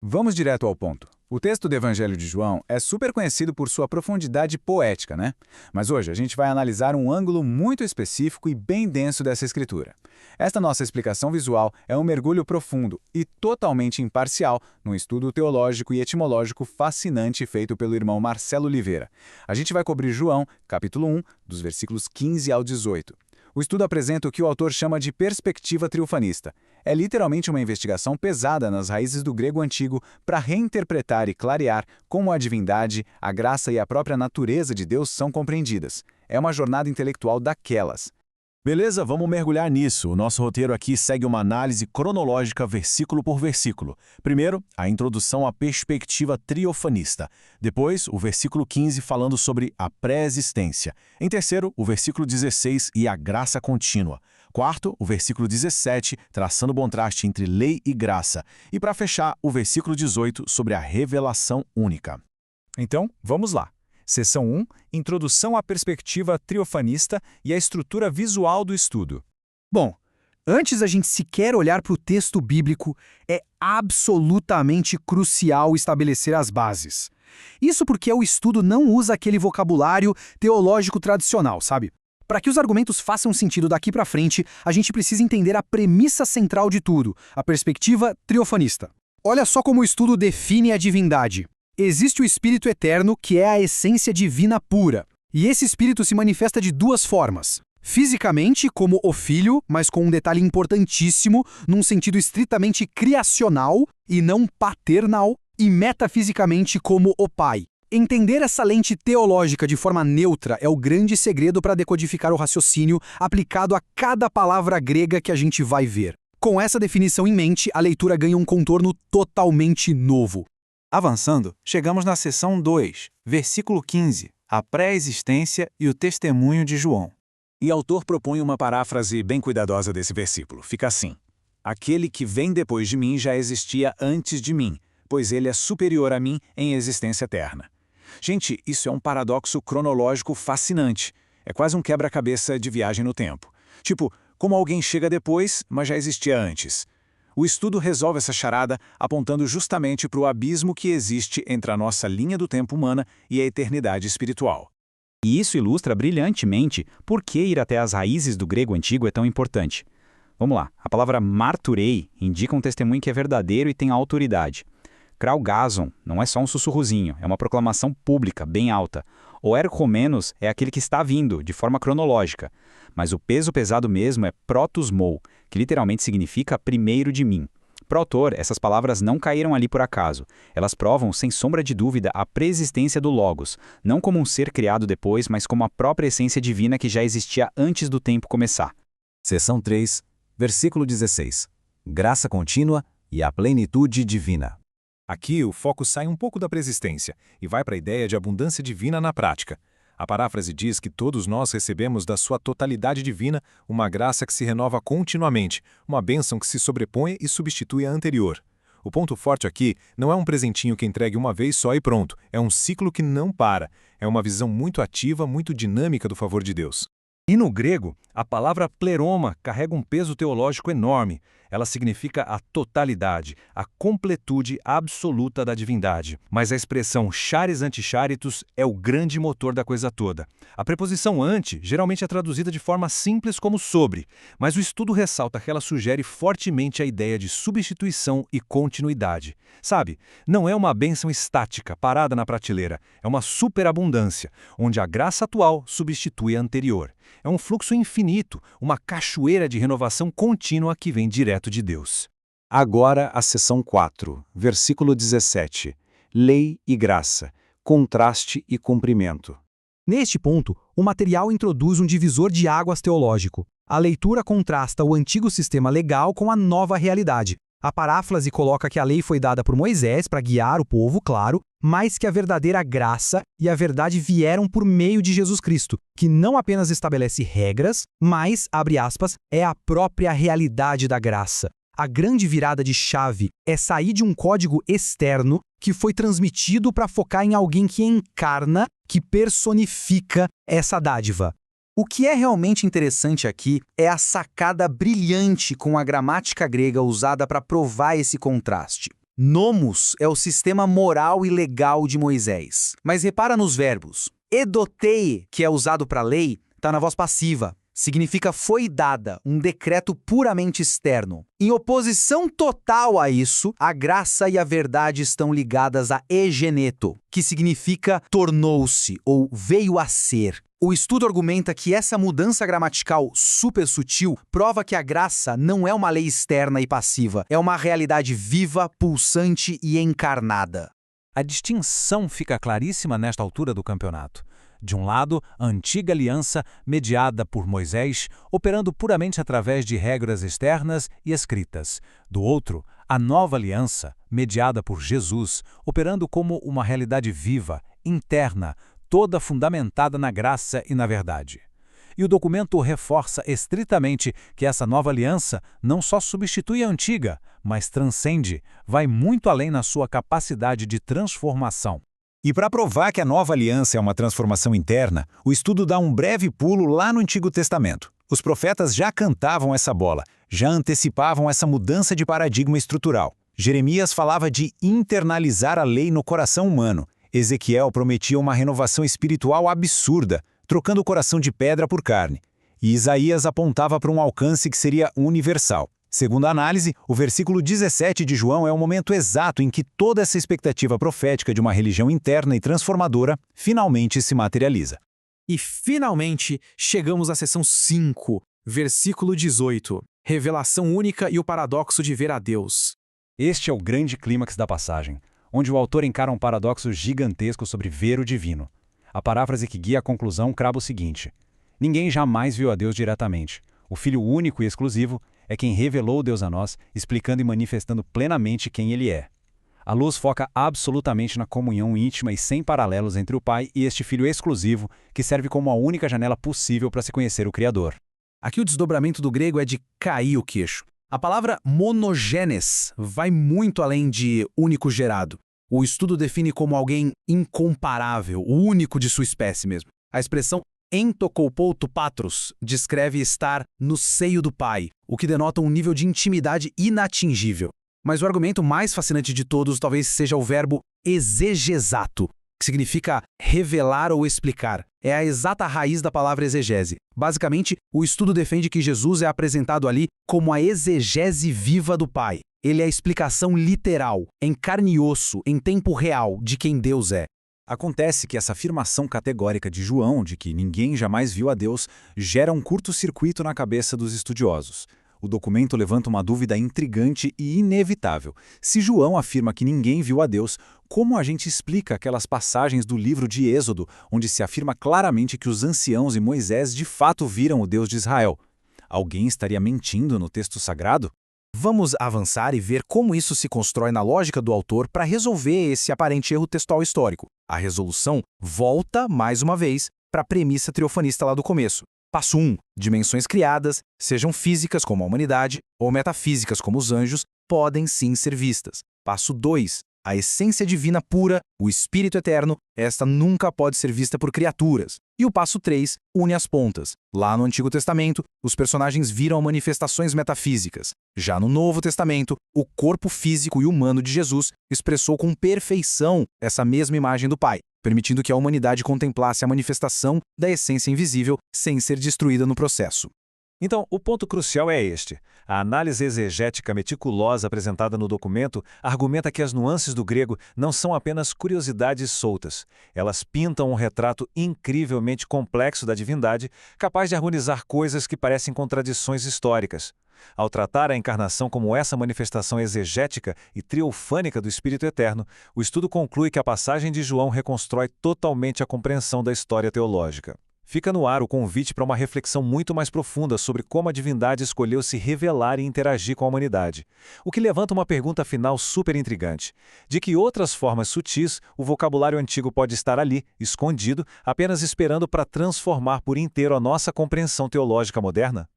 Vamos direto ao ponto. O texto do Evangelho de João é super conhecido por sua profundidade poética, né? Mas hoje a gente vai analisar um ângulo muito específico e bem denso dessa escritura. Esta nossa explicação visual é um mergulho profundo e totalmente imparcial num estudo teológico e etimológico fascinante feito pelo irmão Marcelo Oliveira. A gente vai cobrir João, capítulo 1, dos versículos 15 ao 18. O estudo apresenta o que o autor chama de perspectiva triofanista. É literalmente uma investigação pesada nas raízes do grego antigo para reinterpretar e clarear como a divindade, a graça e a própria natureza de Deus são compreendidas. É uma jornada intelectual daquelas. Beleza, vamos mergulhar nisso. O nosso roteiro aqui segue uma análise cronológica versículo por versículo. Primeiro, a introdução à perspectiva triofanista. Depois, o versículo 15 falando sobre a pré-existência. Em terceiro, o versículo 16 e a graça contínua. Quarto, o versículo 17, traçando o contraste entre lei e graça. E para fechar, o versículo 18 sobre a revelação única. Então, vamos lá. Seção 1, Introdução à perspectiva triofanista e a estrutura visual do estudo. Bom, antes da gente sequer olhar para o texto bíblico, é absolutamente crucial estabelecer as bases. Isso porque o estudo não usa aquele vocabulário teológico tradicional, sabe? Para que os argumentos façam sentido daqui para frente, a gente precisa entender a premissa central de tudo, a perspectiva triofanista. Olha só como o estudo define a divindade. Existe o Espírito Eterno, que é a essência divina pura. E esse Espírito se manifesta de duas formas. Fisicamente, como o Filho, mas com um detalhe importantíssimo, num sentido estritamente criacional e não paternal, e metafisicamente como o Pai. Entender essa lente teológica de forma neutra é o grande segredo para decodificar o raciocínio aplicado a cada palavra grega que a gente vai ver. Com essa definição em mente, a leitura ganha um contorno totalmente novo. Avançando, chegamos na seção 2, versículo 15, a pré-existência e o testemunho de João. E o autor propõe uma paráfrase bem cuidadosa desse versículo. Fica assim: aquele que vem depois de mim já existia antes de mim, pois ele é superior a mim em existência eterna. Gente, isso é um paradoxo cronológico fascinante. É quase um quebra-cabeça de viagem no tempo. Tipo, como alguém chega depois, mas já existia antes. O estudo resolve essa charada apontando justamente para o abismo que existe entre a nossa linha do tempo humana e a eternidade espiritual. E isso ilustra brilhantemente por que ir até as raízes do grego antigo é tão importante. Vamos lá, a palavra marturei indica um testemunho que é verdadeiro e tem autoridade. Kraugason não é só um sussurrozinho, é uma proclamação pública, bem alta. O erchomenos é aquele que está vindo, de forma cronológica. Mas o peso pesado mesmo é protos mou, que literalmente significa primeiro de mim. Para o autor, essas palavras não caíram ali por acaso. Elas provam, sem sombra de dúvida, a preexistência do Logos, não como um ser criado depois, mas como a própria essência divina que já existia antes do tempo começar. Seção 3, versículo 16. Graça contínua e a plenitude divina. Aqui o foco sai um pouco da preexistência e vai para a ideia de abundância divina na prática. A paráfrase diz que todos nós recebemos da sua totalidade divina uma graça que se renova continuamente, uma bênção que se sobrepõe e substitui a anterior. O ponto forte aqui não é um presentinho que entregue uma vez só e pronto, é um ciclo que não para, é uma visão muito ativa, muito dinâmica do favor de Deus. E no grego, a palavra pleroma carrega um peso teológico enorme. Ela significa a totalidade, a completude absoluta da divindade. Mas a expressão charis anticharitus é o grande motor da coisa toda. A preposição anti geralmente é traduzida de forma simples como sobre, mas o estudo ressalta que ela sugere fortemente a ideia de substituição e continuidade. Sabe, não é uma bênção estática, parada na prateleira, é uma superabundância, onde a graça atual substitui a anterior. É um fluxo infinito, uma cachoeira de renovação contínua que vem direto de Deus. Agora a seção 4, versículo 17. Lei e graça, contraste e cumprimento. Neste ponto, o material introduz um divisor de águas teológico. A leitura contrasta o antigo sistema legal com a nova realidade. A paráfrase coloca que a lei foi dada por Moisés para guiar o povo, claro, mas que a verdadeira graça e a verdade vieram por meio de Jesus Cristo, que não apenas estabelece regras, mas, abre aspas, é a própria realidade da graça. A grande virada de chave é sair de um código externo que foi transmitido para focar em alguém que encarna, que personifica essa dádiva. O que é realmente interessante aqui é a sacada brilhante com a gramática grega usada para provar esse contraste. Nomos é o sistema moral e legal de Moisés. Mas repara nos verbos. Edotei, que é usado para lei, está na voz passiva. Significa foi dada, um decreto puramente externo. Em oposição total a isso, a graça e a verdade estão ligadas a egeneto, que significa tornou-se ou veio a ser. O estudo argumenta que essa mudança gramatical super sutil prova que a graça não é uma lei externa e passiva, é uma realidade viva, pulsante e encarnada. A distinção fica claríssima nesta altura do campeonato. De um lado, a antiga aliança, mediada por Moisés, operando puramente através de regras externas e escritas. Do outro, a nova aliança, mediada por Jesus, operando como uma realidade viva, interna, toda fundamentada na graça e na verdade. E o documento reforça estritamente que essa nova aliança não só substitui a antiga, mas transcende, vai muito além na sua capacidade de transformação. E para provar que a nova aliança é uma transformação interna, o estudo dá um breve pulo lá no Antigo Testamento. Os profetas já cantavam essa bola, já antecipavam essa mudança de paradigma estrutural. Jeremias falava de internalizar a lei no coração humano. Ezequiel prometia uma renovação espiritual absurda, trocando o coração de pedra por carne. E Isaías apontava para um alcance que seria universal. Segundo a análise, o versículo 17 de João é o momento exato em que toda essa expectativa profética de uma religião interna e transformadora finalmente se materializa. E finalmente chegamos à seção 5, versículo 18. Revelação única e o paradoxo de ver a Deus. Este é o grande clímax da passagem, onde o autor encara um paradoxo gigantesco sobre ver o divino. A paráfrase que guia a conclusão crava o seguinte: ninguém jamais viu a Deus diretamente. O Filho único e exclusivo é quem revelou Deus a nós, explicando e manifestando plenamente quem Ele é. A luz foca absolutamente na comunhão íntima e sem paralelos entre o Pai e este Filho exclusivo, que serve como a única janela possível para se conhecer o Criador. Aqui o desdobramento do grego é de cair o queixo. A palavra monogenes vai muito além de único gerado. O estudo define como alguém incomparável, o único de sua espécie mesmo. A expressão entokopou to patros descreve estar no seio do Pai, o que denota um nível de intimidade inatingível. Mas o argumento mais fascinante de todos talvez seja o verbo exegesato, que significa revelar ou explicar. É a exata raiz da palavra exegese. Basicamente, o estudo defende que Jesus é apresentado ali como a exegese viva do Pai. Ele é a explicação literal, em carne e osso, em tempo real, de quem Deus é. Acontece que essa afirmação categórica de João, de que ninguém jamais viu a Deus, gera um curto-circuito na cabeça dos estudiosos. O documento levanta uma dúvida intrigante e inevitável. Se João afirma que ninguém viu a Deus, como a gente explica aquelas passagens do livro de Êxodo, onde se afirma claramente que os anciãos e Moisés de fato viram o Deus de Israel? Alguém estaria mentindo no texto sagrado? Vamos avançar e ver como isso se constrói na lógica do autor para resolver esse aparente erro textual histórico. A resolução volta, mais uma vez, para a premissa triofanista lá do começo. Passo 1. Dimensões criadas, sejam físicas como a humanidade ou metafísicas como os anjos, podem sim ser vistas. Passo 2. A essência divina pura, o Espírito eterno, esta nunca pode ser vista por criaturas. E o passo 3 une as pontas. Lá no Antigo Testamento, os personagens viram manifestações metafísicas. Já no Novo Testamento, o corpo físico e humano de Jesus expressou com perfeição essa mesma imagem do Pai, permitindo que a humanidade contemplasse a manifestação da essência invisível sem ser destruída no processo. Então, o ponto crucial é este. A análise exegética meticulosa apresentada no documento argumenta que as nuances do grego não são apenas curiosidades soltas. Elas pintam um retrato incrivelmente complexo da divindade, capaz de harmonizar coisas que parecem contradições históricas. Ao tratar a encarnação como essa manifestação exegética e triofânica do Espírito Eterno, o estudo conclui que a passagem de João reconstrói totalmente a compreensão da história teológica. Fica no ar o convite para uma reflexão muito mais profunda sobre como a divindade escolheu se revelar e interagir com a humanidade. O que levanta uma pergunta final super intrigante. De que outras formas sutis o vocabulário antigo pode estar ali, escondido, apenas esperando para transformar por inteiro a nossa compreensão teológica moderna?